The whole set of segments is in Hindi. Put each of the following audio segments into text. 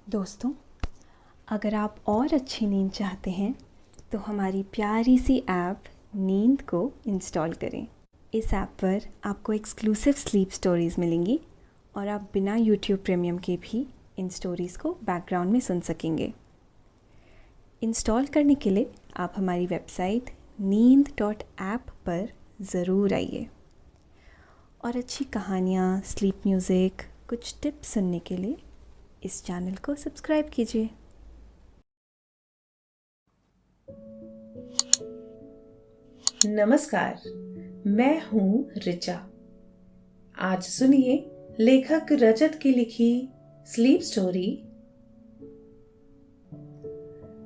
दोस्तों, अगर आप और अच्छी नींद चाहते हैं तो हमारी प्यारी सी ऐप नींद को इंस्टॉल करें। इस ऐप पर आपको एक्सक्लूसिव स्लीप स्टोरीज़ मिलेंगी और आप बिना यूट्यूब प्रीमियम के भी इन स्टोरीज़ को बैकग्राउंड में सुन सकेंगे। इंस्टॉल करने के लिए आप हमारी वेबसाइट neend.app पर ज़रूर आइए और अच्छी कहानियाँ, स्लीप म्यूज़िक, कुछ टिप्स सुनने के लिए इस चैनल को सब्सक्राइब कीजिए। नमस्कार, मैं हूँ रिचा। आज सुनिए लेखक रजत की लिखी स्लीप स्टोरी।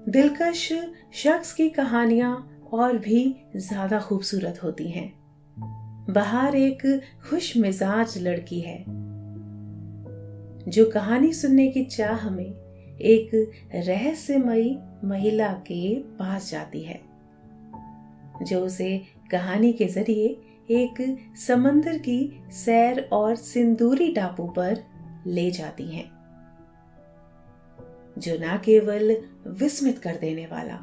दिलकश शख्स की कहानियां और भी ज्यादा खूबसूरत होती हैं। बहार एक खुश मिजाज लड़की है जो कहानी सुनने की चाह में एक रहस्यमयी महिला के पास जाती है, जो उसे कहानी के जरिए एक समंदर की सैर और सिंदूरी टापू पर ले जाती हैं, जो न केवल विस्मित कर देने वाला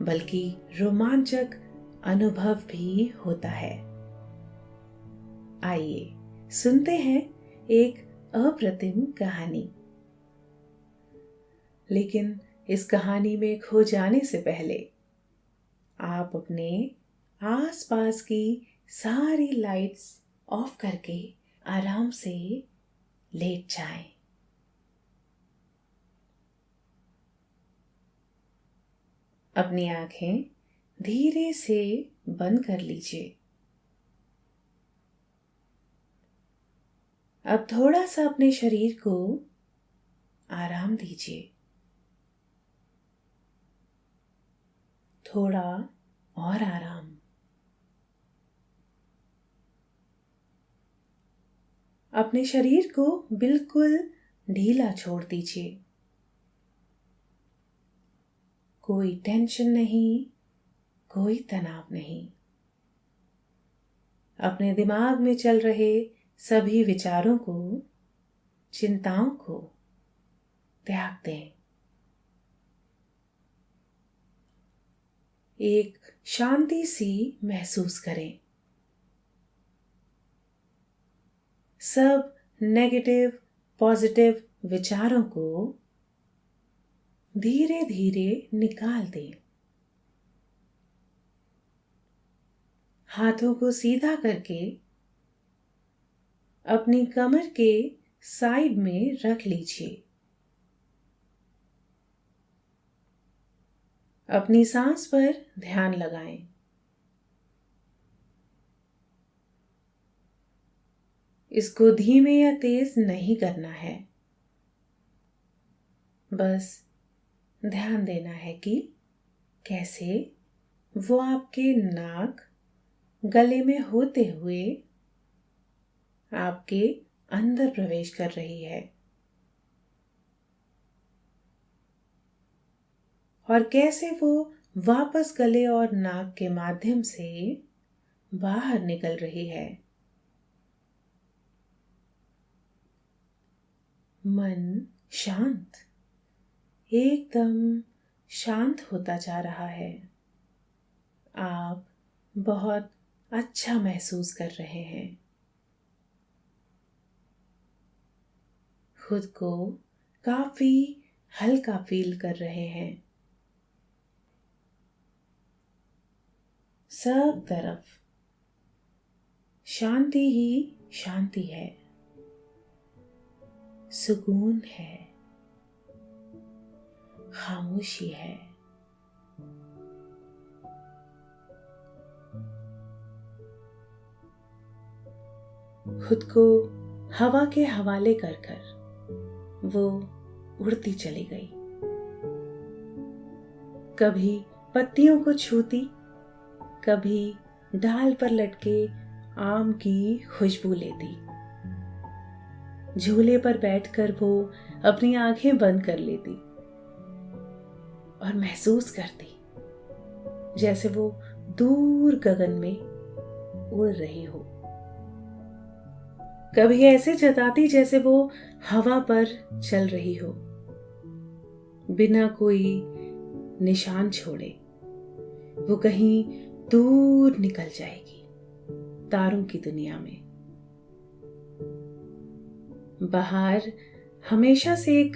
बल्कि रोमांचक अनुभव भी होता है। आइए सुनते हैं एक अप्रतिम कहानी। लेकिन इस कहानी में खो जाने से पहले आप अपने आसपास की सारी लाइट्स ऑफ करके आराम से लेट जाएं। अपनी आंखें धीरे से बंद कर लीजिए। अब थोड़ा सा अपने शरीर को आराम दीजिए। थोड़ा और आराम। अपने शरीर को बिल्कुल ढीला छोड़ दीजिए। कोई टेंशन नहीं, कोई तनाव नहीं। अपने दिमाग में चल रहे सभी विचारों को, चिंताओं को त्याग दें। एक शांति सी महसूस करें। सब नेगेटिव पॉजिटिव विचारों को धीरे धीरे निकाल दें। हाथों को सीधा करके अपनी कमर के साइड में रख लीजिए। अपनी सांस पर ध्यान लगाएं। इसको धीमे या तेज नहीं करना है, बस ध्यान देना है कि कैसे वो आपके नाक, गले में होते हुए आपके अंदर प्रवेश कर रही है और कैसे वो वापस गले और नाक के माध्यम से बाहर निकल रही है। मन शांत, एकदम शांत होता जा रहा है। आप बहुत अच्छा महसूस कर रहे हैं। खुद को काफी हल्का फील कर रहे हैं। सब तरफ शांति ही शांति है, सुकून है, खामोशी है। खुद को हवा के हवाले कर कर वो उड़ती चली गई। कभी पत्तियों को छूती, कभी डाल पर लटके आम की खुशबू लेती। झूले पर बैठकर वो अपनी आंखें बंद कर लेती और महसूस करती जैसे वो दूर गगन में उड़ रही हो। कभी ऐसे जताती जैसे वो हवा पर चल रही हो। बिना कोई निशान छोड़े वो कहीं दूर निकल जाएगी, तारों की दुनिया में। बहार हमेशा से एक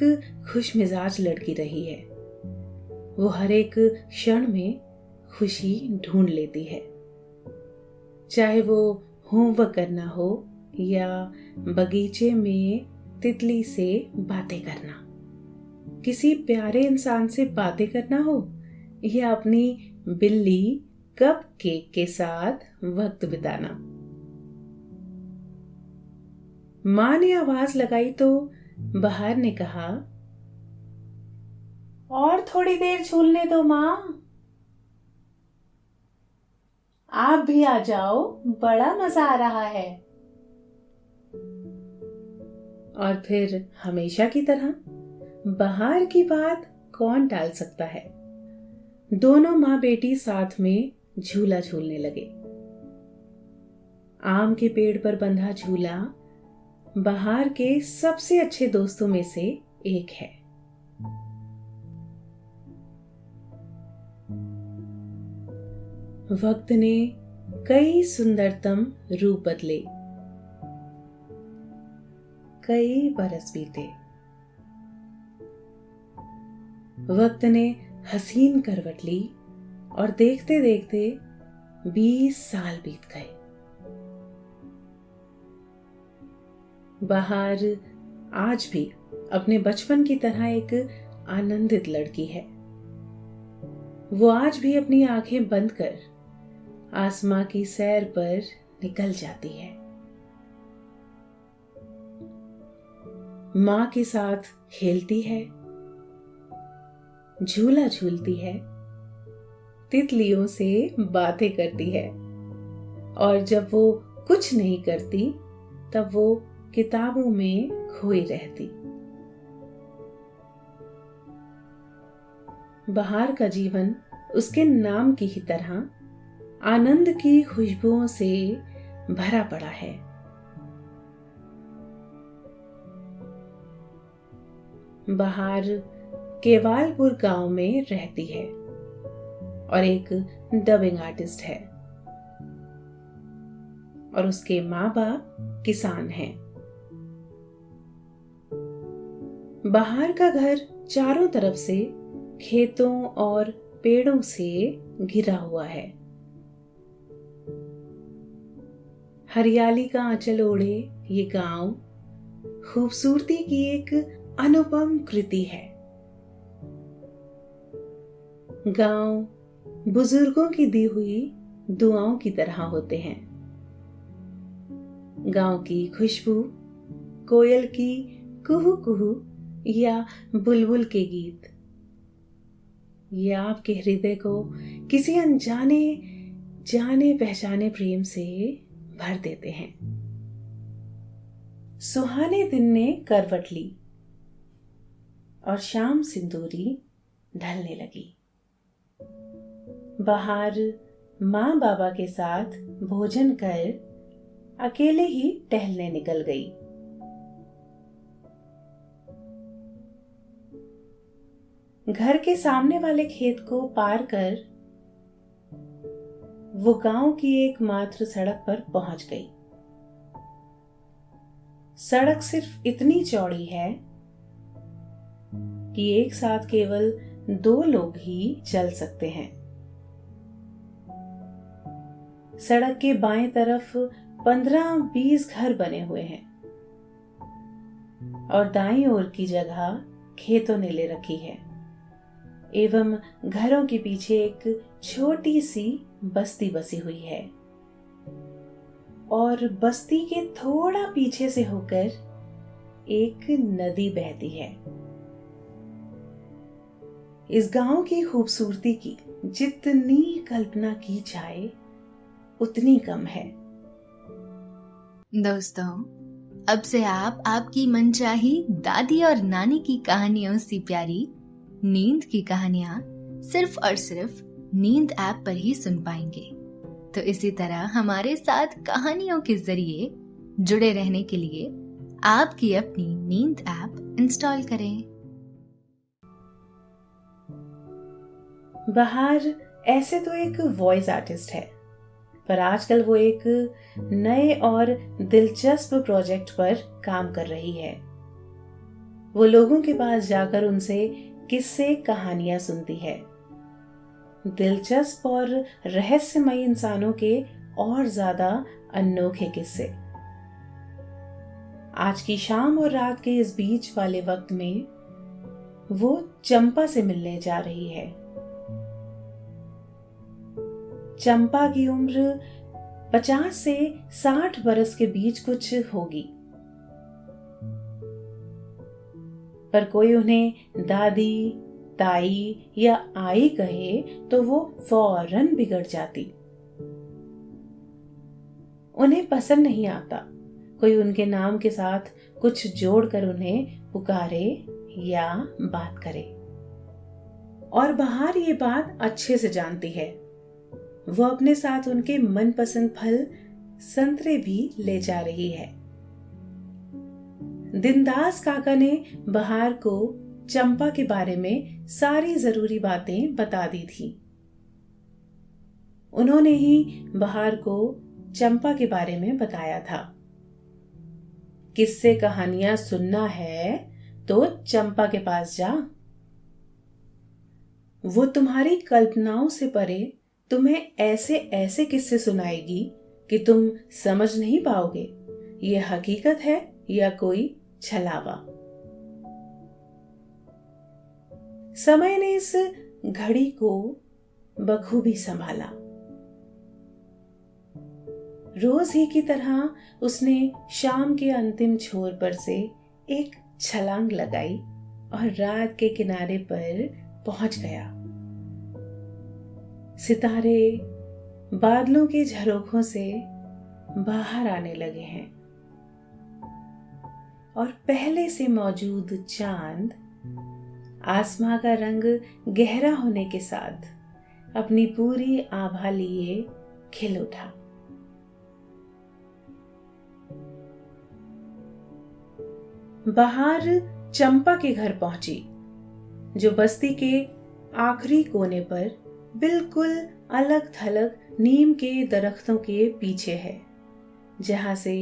खुश मिजाज लड़की रही है। वो हर एक क्षण में खुशी ढूंढ लेती है, चाहे वो होमवर्क करना हो या बगीचे में तितली से बातें करना, किसी प्यारे इंसान से बातें करना हो या अपनी बिल्ली कप केक के साथ वक्त बिताना। माँ ने आवाज लगाई तो बहार ने कहा, और थोड़ी देर झूलने दो माँ। आप भी आ जाओ, बड़ा मजा आ रहा है। और फिर हमेशा की तरह बहार की बात कौन टाल सकता है। दोनों माँ बेटी साथ में झूला झूलने लगे। आम के पेड़ पर बंधा झूला बहार के सबसे अच्छे दोस्तों में से एक है। वक्त ने कई सुंदरतम रूप बदले, कई बरस बीते। वक्त ने हसीन करवट ली और देखते देखते 20 साल बीत गए। बहार आज भी अपने बचपन की तरह एक आनंदित लड़की है। वो आज भी अपनी आंखें बंद कर आसमां की सैर पर निकल जाती है। मां के साथ खेलती है, झूला झूलती है, तितलियों से बातें करती है, और जब वो कुछ नहीं करती तब वो किताबों में खोई रहती। बहार का जीवन उसके नाम की ही तरह आनंद की खुशबुओं से भरा पड़ा है। बहार केवालपुर गांव में रहती है और एक डबिंग आर्टिस्ट है, और उसके माँ बाप किसान हैं। बहार का घर चारों तरफ से खेतों और पेड़ों से घिरा हुआ है। हरियाली का आंचल ओढ़े ये गांव खूबसूरती की एक अनुपम कृति है। गांव बुजुर्गों की दी हुई दुआओं की तरह होते हैं। गांव की खुशबू, कोयल की कुहू कुहू या बुलबुल के गीत, ये आपके हृदय को किसी अनजाने जाने पहचाने प्रेम से भर देते हैं। सुहाने दिन ने करवट ली और शाम सिंदूरी ढलने लगी। बहार माँ बाबा के साथ भोजन कर अकेले ही टहलने निकल गई। घर के सामने वाले खेत को पार कर वो गांव की एकमात्र सड़क पर पहुंच गई। सड़क सिर्फ इतनी चौड़ी है कि एक साथ केवल 2 लोग ही चल सकते हैं। सड़क के बाएं तरफ 15-20 घर बने हुए हैं और दाईं ओर की जगह खेतों ने ले रखी है, एवं घरों के पीछे एक छोटी सी बस्ती बसी हुई है, और बस्ती के थोड़ा पीछे से होकर एक नदी बहती है। इस गांव की खूबसूरती की जितनी कल्पना की जाए उतनी कम है। दोस्तों, अब से आप आपकी मनचाही दादी और नानी की कहानियों से प्यारी नींद की कहानियां सिर्फ और सिर्फ नींद ऐप पर ही सुन पाएंगे। तो इसी तरह हमारे साथ कहानियों के जरिए जुड़े रहने के लिए आपकी अपनी नींद ऐप इंस्टॉल करें। बहार ऐसे तो एक वॉइस आर्टिस्ट है, पर आजकल वो एक नए और दिलचस्प प्रोजेक्ट पर काम कर रही है। वो लोगों के पास जाकर उनसे किस्से कहानियां सुनती है, दिलचस्प और रहस्यमयी इंसानों के और ज्यादा अनोखे किस्से। आज की शाम और रात के इस बीच वाले वक्त में वो चंपा से मिलने जा रही है। चंपा की उम्र 50 से 60 बरस के बीच कुछ होगी, पर कोई उन्हें दादी, ताई या आई कहे तो वो फौरन बिगड़ जाती। उन्हें पसंद नहीं आता कोई उनके नाम के साथ कुछ जोड़कर उन्हें पुकारे या बात करे, और बहार ये बात अच्छे से जानती है। वो अपने साथ उनके मनपसंद फल संतरे भी ले जा रही है। दिनदास काका ने बहार को चंपा के बारे में सारी जरूरी बातें बता दी थी। उन्होंने ही बहार को चंपा के बारे में बताया था। किस्से कहानियां सुनना है तो चंपा के पास जा। वो तुम्हारी कल्पनाओं से परे तुम्हें ऐसे ऐसे किस्से सुनाएगी कि तुम समझ नहीं पाओगे ये हकीकत है या कोई छलावा। समय ने इस घड़ी को बखूबी संभाला। रोज ही की तरह उसने शाम के अंतिम छोर पर से एक छलांग लगाई और रात के किनारे पर पहुंच गया। सितारे बादलों के झरोखों से बाहर आने लगे हैं और पहले से मौजूद चांद आसमां का रंग गहरा होने के साथ अपनी पूरी आभा लिए खिल उठा। बहार चंपा के घर पहुंची, जो बस्ती के आखिरी कोने पर बिल्कुल अलग थलग नीम के दरख्तों के पीछे है, जहां से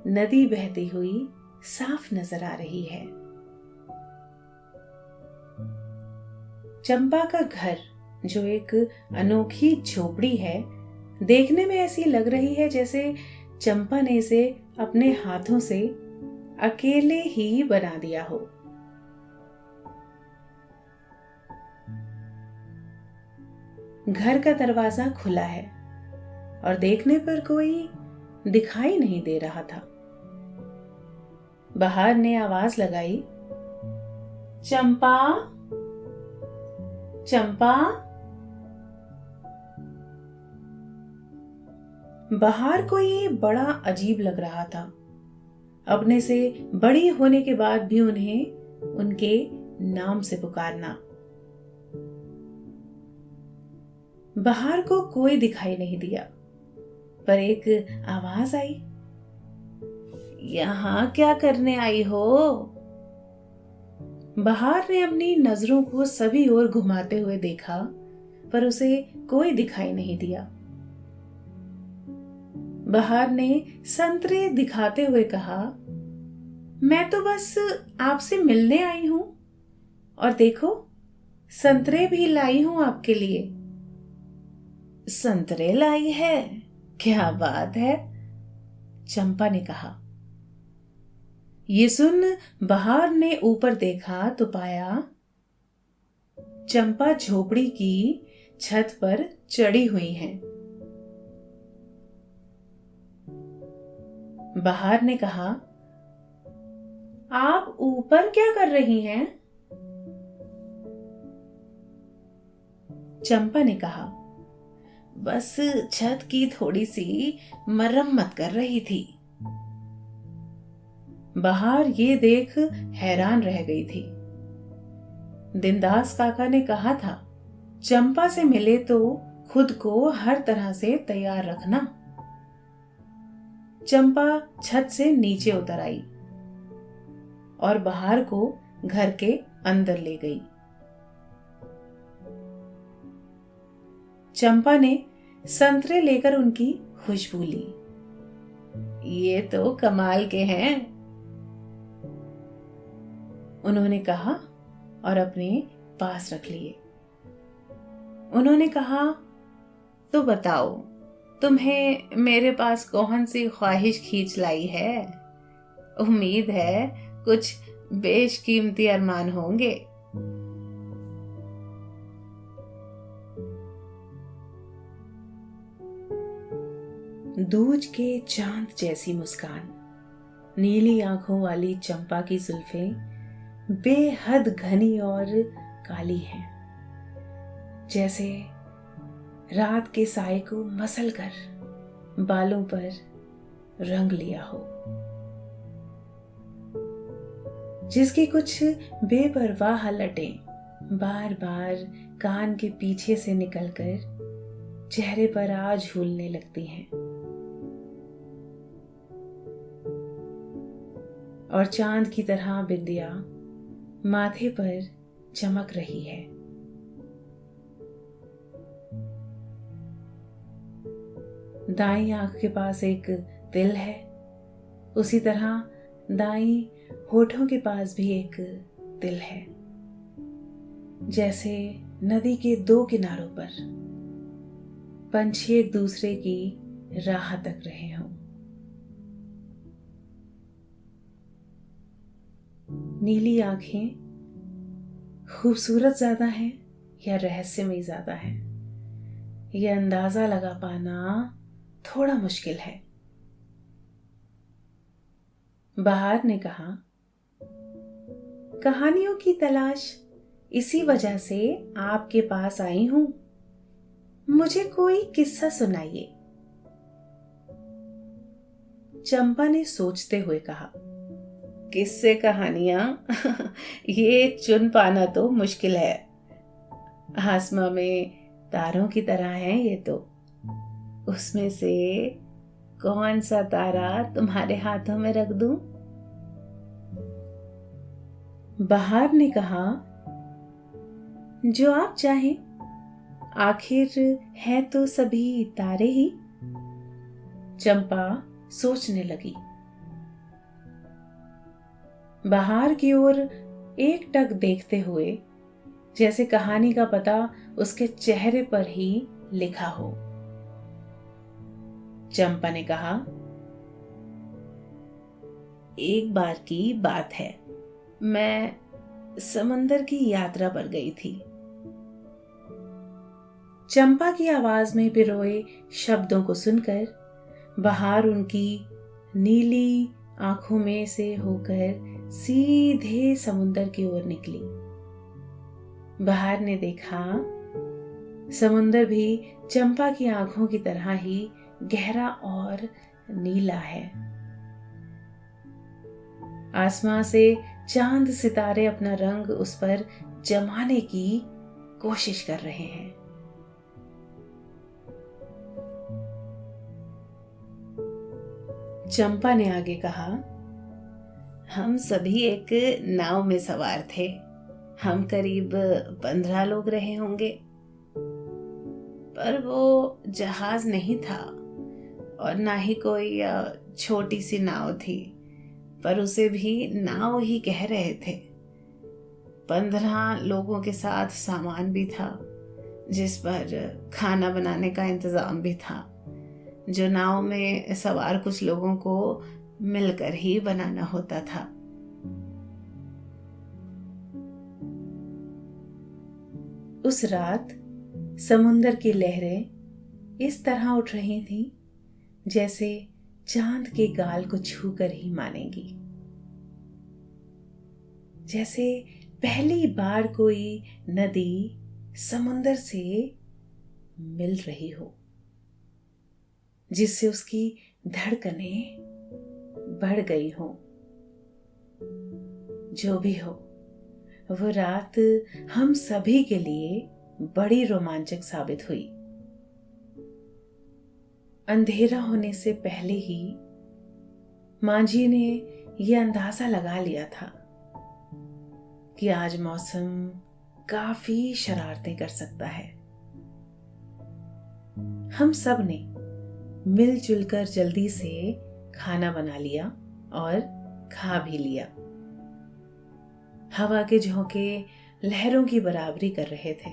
नदी बहती हुई साफ नजर आ रही है। चंपा का घर, जो एक अनोखी झोपड़ी है, देखने में ऐसी लग रही है जैसे चंपा ने इसे अपने हाथों से अकेले ही बना दिया हो। घर का दरवाजा खुला है और देखने पर कोई दिखाई नहीं दे रहा था। बहार ने आवाज लगाई, चंपा, चंपा। बहार को ये बड़ा अजीब लग रहा था। अपने से बड़ी होने के बाद भी उन्हें उनके नाम से पुकारना। बहार को कोई दिखाई नहीं दिया, पर एक आवाज आई, यहां क्या करने आई हो? बहार ने अपनी नजरों को सभी ओर घुमाते हुए देखा, पर उसे कोई दिखाई नहीं दिया। बहार ने संतरे दिखाते हुए कहा, मैं तो बस आपसे मिलने आई हूं, और देखो संतरे भी लाई हूं आपके लिए। संतरे लाई है? क्या बात है, चंपा ने कहा। ये सुन बहार ने ऊपर देखा तो पाया चंपा झोपड़ी की छत पर चढ़ी हुई है। बहार ने कहा, आप ऊपर क्या कर रही हैं? चंपा ने कहा, बस छत की थोड़ी सी मरम्मत कर रही थी। बहार ये देख हैरान रह गई थी। दिनदास काका ने कहा था, चंपा से मिले तो खुद को हर तरह से तैयार रखना। चंपा छत से नीचे उतर आई और बहार को घर के अंदर ले गई। चंपा ने संतरे लेकर उनकी खुशबू ली। ये तो कमाल के हैं, उन्होंने कहा और अपने पास रख लिए। उन्होंने कहा, तो बताओ तुम्हें मेरे पास कौन सी ख्वाहिश खींच लाई है? उम्मीद है कुछ बेशकीमती अरमान होंगे। दूज के चांद जैसी मुस्कान, नीली आंखों वाली चंपा की जुल्फें बेहद घनी और काली हैं, जैसे रात के साए को मसल कर बालों पर रंग लिया हो। जिसकी कुछ बेपरवाह लटें बार बार कान के पीछे से निकलकर चेहरे पर आ झूलने लगती हैं, और चांद की तरह बिंदिया माथे पर चमक रही है। दाईं आंख के पास एक तिल है, उसी तरह दाईं होठों के पास भी एक तिल है, जैसे नदी के दो किनारों पर पंछी एक दूसरे की राह तक रहे हों। नीली आंखें खूबसूरत ज्यादा हैं या रहस्यमयी ज्यादा है, यह अंदाजा लगा पाना थोड़ा मुश्किल है। बहार ने कहा, कहानियों की तलाश इसी वजह से आपके पास आई हूं। मुझे कोई किस्सा सुनाइए। चंपा ने सोचते हुए कहा, किस्से कहानियां ये चुन पाना तो मुश्किल है। आसमां में तारों की तरह हैं ये तो। उसमें से कौन सा तारा तुम्हारे हाथों में रख दूं? बहार ने कहा, जो आप चाहें, आखिर है तो सभी तारे ही। चंपा सोचने लगी। बहार की ओर एक टक देखते हुए जैसे कहानी का पता उसके चेहरे पर ही लिखा हो। चंपा ने कहा, एक बार की बात है, मैं समंदर की यात्रा पर गई थी। चंपा की आवाज में पिरोए शब्दों को सुनकर बहार उनकी नीली आंखों में से होकर सीधे समुंदर की ओर निकली। बहार ने देखा, समुंदर भी चंपा की आंखों की तरह ही गहरा और नीला है। आसमां से चांद सितारे अपना रंग उस पर जमाने की कोशिश कर रहे हैं। चंपा ने आगे कहा, हम सभी एक नाव में सवार थे। हम करीब 15 लोग रहे होंगे, पर वो जहाज नहीं था और ना ही कोई छोटी सी नाव थी, पर उसे भी नाव ही कह रहे थे। 15 लोगों के साथ सामान भी था, जिस पर खाना बनाने का इंतजाम भी था, जो नाव में सवार कुछ लोगों को मिलकर ही बनाना होता था। उस रात समुंदर की लहरें इस तरह उठ रही थीं जैसे चांद के गाल को छूकर ही मानेंगी, जैसे पहली बार कोई नदी समुंदर से मिल रही हो, जिससे उसकी धड़कनें बढ़ गई हो। जो भी हो, वो रात हम सभी के लिए बड़ी रोमांचक साबित हुई। अंधेरा होने से पहले ही मांझी ने यह अंदाजा लगा लिया था कि आज मौसम काफी शरारतें कर सकता है। हम सब ने मिलजुल कर जल्दी से खाना बना लिया और खा भी लिया। हवा के झोंके लहरों की बराबरी कर रहे थे।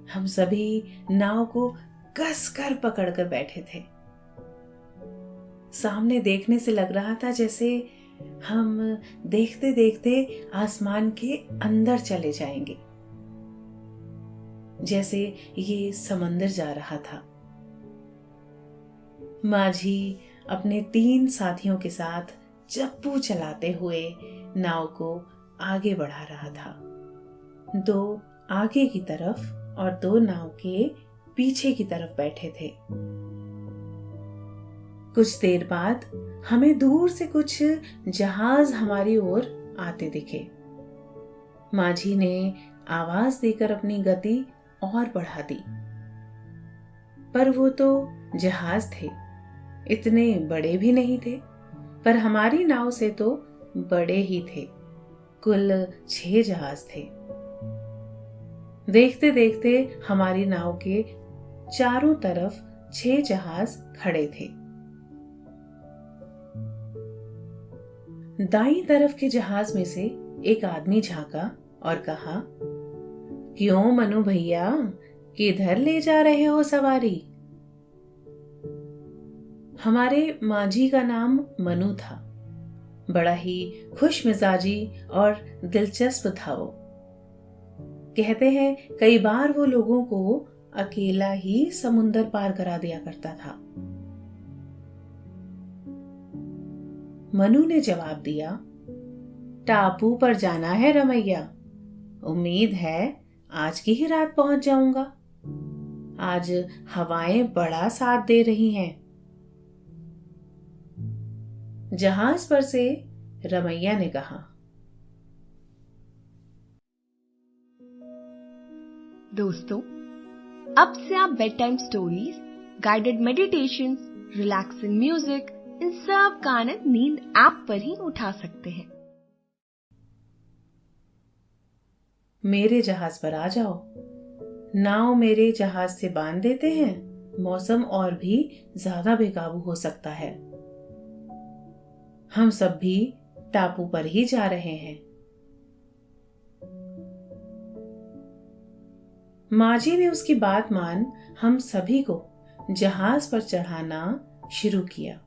हम सभी नाव को कसकर पकड़कर बैठे थे। सामने देखने से लग रहा था जैसे हम देखते देखते आसमान के अंदर चले जाएंगे, जैसे ये समंदर जा रहा था। माझी अपने 3 साथियों के साथ चप्पू चलाते हुए नाव को आगे बढ़ा रहा था। 2 आगे की तरफ और 2 नाव के पीछे की तरफ बैठे थे। कुछ देर बाद हमें दूर से कुछ जहाज हमारी ओर आते दिखे। माझी ने आवाज देकर अपनी गति और बढ़ा दी, पर वो तो जहाज थे, इतने बड़े भी नहीं थे, पर हमारी नाव से तो बड़े ही थे। कुल 6 जहाज थे। देखते देखते हमारी नाव के चारों तरफ 6 जहाज खड़े थे। दाईं तरफ के जहाज में से एक आदमी झांका और कहा, क्यों मनु भैया, किधर ले जा रहे हो सवारी? हमारे माझी का नाम मनु था। बड़ा ही खुश मिजाजी और दिलचस्प था वो। कहते हैं कई बार वो लोगों को अकेला ही समुंदर पार करा दिया करता था। मनु ने जवाब दिया, टापू पर जाना है रमैया। उम्मीद है आज की ही रात पहुंच जाऊंगा। आज हवाएं बड़ा साथ दे रही हैं। जहाज पर से रमैया ने कहा, दोस्तों, अब से आप bedtime stories, guided meditation, relaxing music, इन सब का आनंद नींद ऐप पर ही उठा सकते हैं। मेरे जहाज पर आ जाओ। नाव मेरे जहाज से बांध देते हैं, मौसम और भी ज्यादा बेकाबू हो सकता है। हम सब भी टापू पर ही जा रहे हैं। माझी ने उसकी बात मान हम सभी को जहाज पर चढ़ाना शुरू किया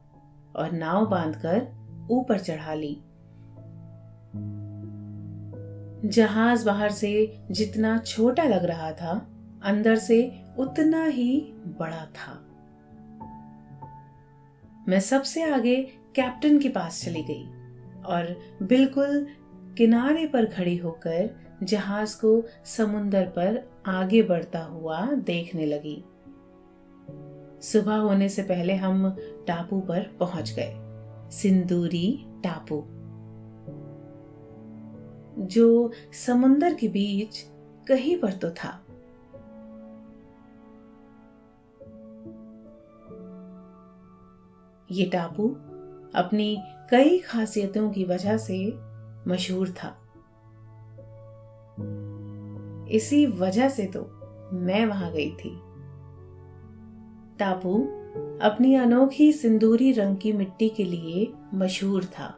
और नाव बांधकर ऊपर चढ़ा ली। जहाज बाहर से जितना छोटा लग रहा था, अंदर से उतना ही बड़ा था। मैं सबसे आगे कैप्टन के पास चली गई और बिल्कुल किनारे पर खड़ी होकर जहाज को समुंदर पर आगे बढ़ता हुआ देखने लगी। सुबह होने से पहले हम टापू पर पहुंच गए, सिंदूरी टापू, जो समुंदर के बीच कहीं पर तो था। ये टापू अपनी कई खासियतों की वजह से मशहूर था। इसी वजह से तो मैं वहां गई थी। टापू अपनी अनोखी सिंदूरी रंग की मिट्टी के लिए मशहूर था।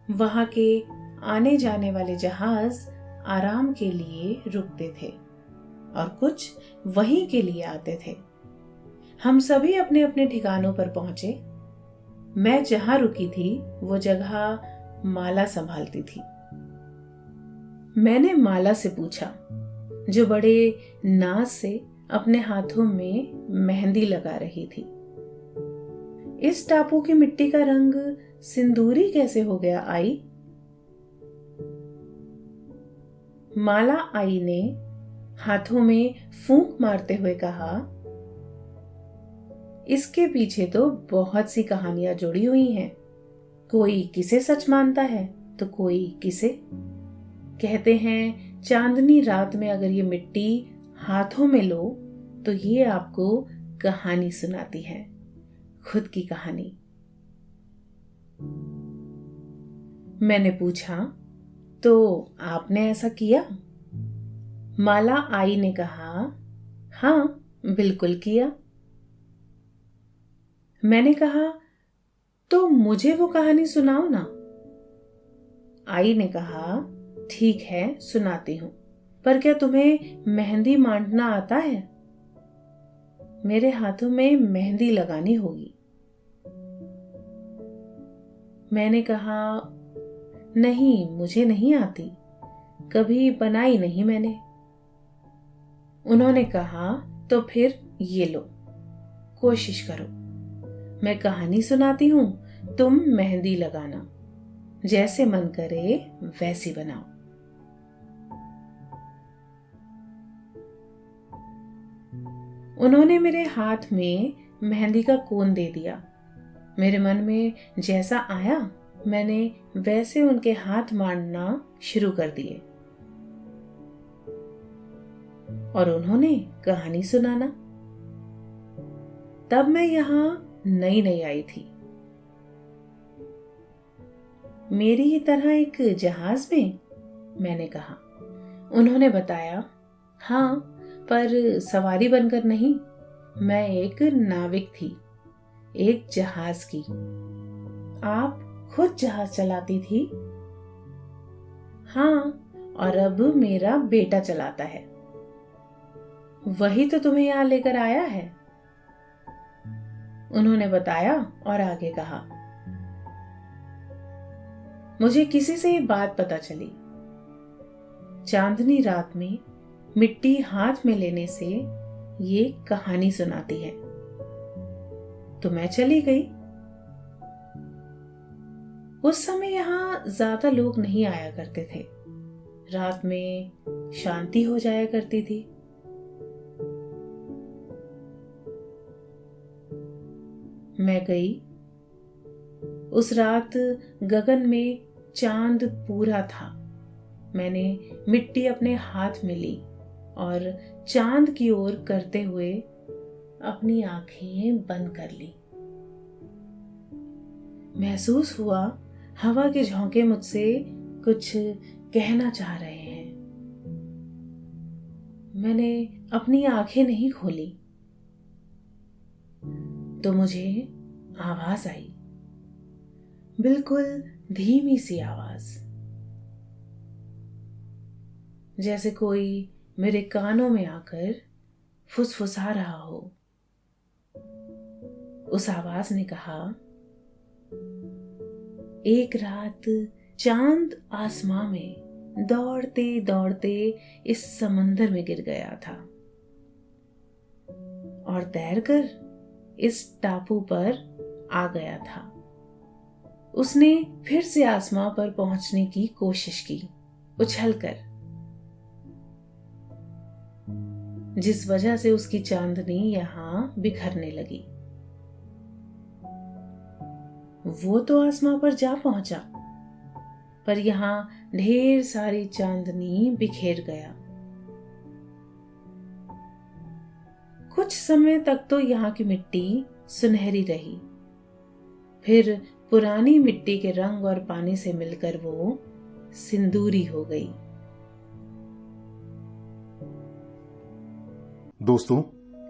वहां के आने जाने वाले जहाज आराम के लिए रुकते थे और कुछ वहीं के लिए आते थे। हम सभी अपने अपने ठिकानों पर पहुंचे। मैं जहां रुकी थी वो जगह माला संभालती थी। मैंने माला से पूछा, जो बड़े नाज से अपने हाथों में मेहंदी लगा रही थी, इस टापू की मिट्टी का रंग सिंदूरी कैसे हो गया आई? माला आई ने हाथों में फूंक मारते हुए कहा, इसके पीछे तो बहुत सी कहानियां जुड़ी हुई हैं। कोई किसे सच मानता है तो कोई किसे। कहते हैं चांदनी रात में अगर ये मिट्टी हाथों में लो तो ये आपको कहानी सुनाती है, खुद की कहानी। मैंने पूछा, तो आपने ऐसा किया? माला आई ने कहा, हाँ बिल्कुल किया। मैंने कहा, तो मुझे वो कहानी सुनाओ ना। आई ने कहा, ठीक है सुनाती हूं, पर क्या तुम्हें मेहंदी मांडना आता है? मेरे हाथों में मेहंदी लगानी होगी। मैंने कहा, नहीं मुझे नहीं आती, कभी बनाई नहीं मैंने। उन्होंने कहा, तो फिर ये लो, कोशिश करो। मैं कहानी सुनाती हूं, तुम मेहंदी लगाना, जैसे मन करे वैसी बनाओ। उन्होंने मेरे हाथ में मेहंदी का कोन दे दिया। मेरे मन में जैसा आया मैंने वैसे उनके हाथ मांडना शुरू कर दिए और उन्होंने कहानी सुनाना। तब मैं यहां नई नई आई थी। मेरी ही तरह एक जहाज में? मैंने कहा। उन्होंने बताया, हाँ पर सवारी बनकर नहीं, मैं एक नाविक थी, एक जहाज की। आप खुद जहाज चलाती थी? हाँ, और अब मेरा बेटा चलाता है। वही तो तुम्हें यहां लेकर आया है। उन्होंने बताया और आगे कहा, मुझे किसी से ये बात पता चली। चांदनी रात में मिट्टी हाथ में लेने से ये कहानी सुनाती है। तो मैं चली गई। उस समय यहां ज्यादा लोग नहीं आया करते थे। रात में शांति हो जाया करती थी। मैं गई। उस रात गगन में चांद पूरा था। मैंने मिट्टी अपने हाथ में ली और चांद की ओर करते हुए अपनी आंखें बंद कर ली। महसूस हुआ हवा के झोंके मुझसे कुछ कहना चाह रहे हैं। मैंने अपनी आंखें नहीं खोली तो मुझे आवाज आई, बिल्कुल धीमी सी आवाज, जैसे कोई मेरे कानों में आकर फुसफुसा रहा हो। उस आवाज ने कहा, एक रात चांद आसमां में दौड़ते दौड़ते इस समंदर में गिर गया था और तैरकर इस टापू पर आ गया था। उसने फिर से आसमां पर पहुंचने की कोशिश की, उछलकर, जिस वजह से उसकी चांदनी यहां बिखरने लगी। वो तो आसमां पर जा पहुंचा, पर यहां ढेर सारी चांदनी बिखेर गया। कुछ समय तक तो यहाँ की मिट्टी सुनहरी रही, फिर पुरानी मिट्टी के रंग और पानी से मिलकर वो सिंदूरी हो गई। दोस्तों,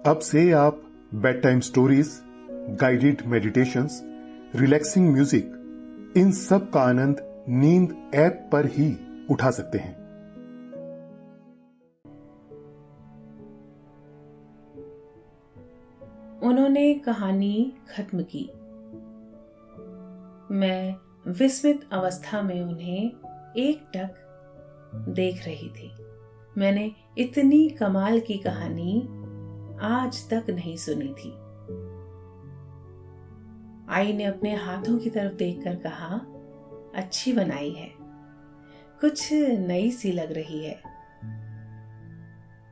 अब से आप bedtime stories, guided meditations, relaxing music, इन सब का आनंद नींद ऐप पर ही उठा सकते हैं। उन्होंने कहानी खत्म की। मैं विस्मित अवस्था में उन्हें एकटक देख रही थी। मैंने इतनी कमाल की कहानी आज तक नहीं सुनी थी। आई ने अपने हाथों की तरफ देखकर कहा, अच्छी बनाई है, कुछ नई सी लग रही है।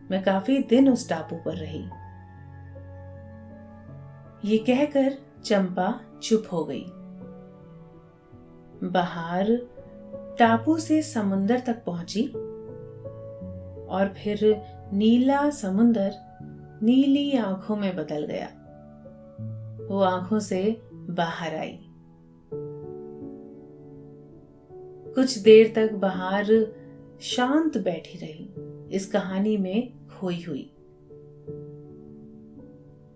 मैं काफी दिन उस टापू पर रही। ये कहकर चंपा चुप हो गई। बाहर टापू से समुंदर तक पहुंची और फिर नीला समुंदर नीली आंखों में बदल गया। वो आंखों से बाहर आई। कुछ देर तक बाहर शांत बैठी रही। इस कहानी में खोई हुई।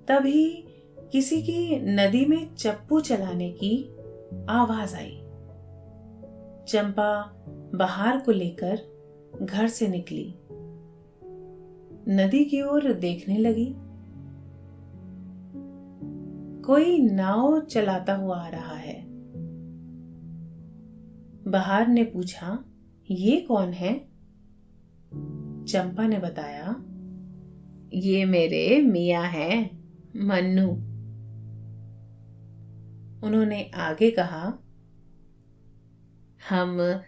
तभी किसी की नदी में चप्पू चलाने की आवाज आई। चंपा बहार को लेकर घर से निकली, नदी की ओर देखने लगी। कोई नाव चलाता हुआ आ रहा है। बहार ने पूछा, ये कौन है? चंपा ने बताया, ये मेरे मियां हैं, मन्नू। उन्होंने आगे कहा, हम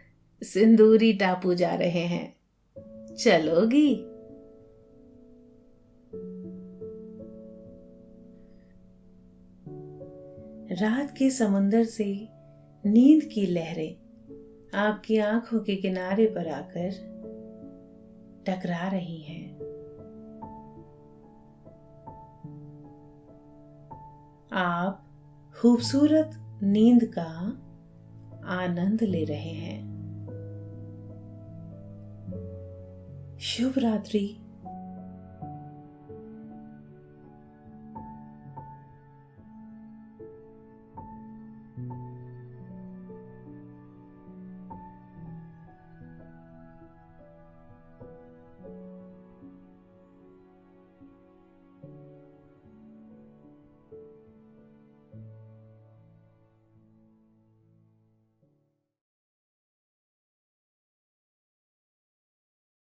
सिंदूरी टापू जा रहे हैं, चलोगी? रात के समुंदर से नींद की लहरें आपकी आंखों के किनारे पर आकर टकरा रही हैं। आप खूबसूरत नींद का आनंद ले रहे हैं। शुभ रात्रि।